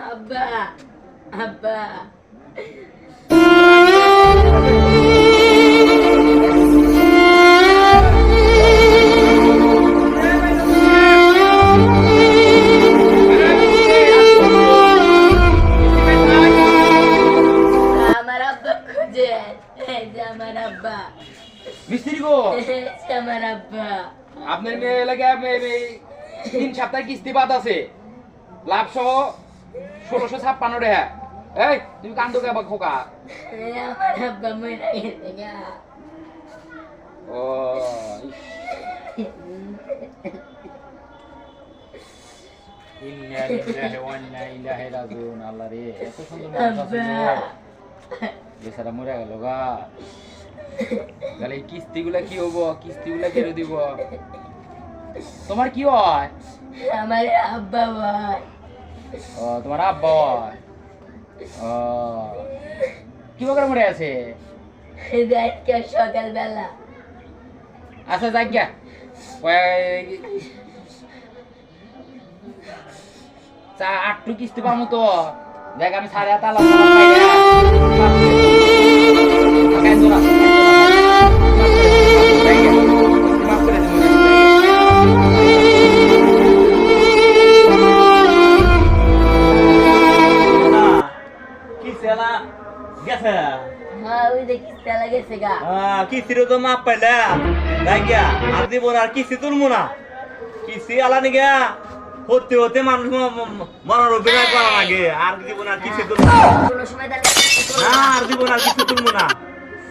আব্বা আব্বা আমার আব্বা খুঁজে এই যে আমার আব্বা মিস্ত্রি গো এই যে আমার আব্বা আপনার মেয়ে লাগে 3 সপ্তাহ কিস্তি বাদ আছে লাভ সহ 1656 টাকা। এই তুমি কান্দো কে বা খোকা? এই আমার আব্বা মরে গেছে গা। ও ইন্না লিল্লাহি ওয়া ইন্না ইলাইহি রাজিউন। আল্লাহ রে, এত সুন্দর মানুষ আছে গো, বেচারা মরে গেল গা। তাহলে এই কিস্তিগুলা কি হবো? কিস্তিগুলা কেড়ে দিব। তোমার কি হয়? আমার আব্বা ভাই ও তোমার আব্বা হয়। ও কি করে মরে আছে? আজকে সকালবেলা আচ্ছা যাক গিয়া চা 8 কিস্তি পাবো তো। দেখ আমি 7.5 তালা হ্যাঁ ওই দেখি তেলা গেছে গা। কিস্তির তো মাপ পাইলা তাই গিয়া আর দিব আর কিস্তি তুলবো না। কিস্তি আলা নি গিয়া হতে হতে মানুষ মরার অভিনয় করা লাগে। আর দিব না কিস্তি তুলবো কোনো সময় তাহলে না, আর দিব না কিস্তি তুলবো না।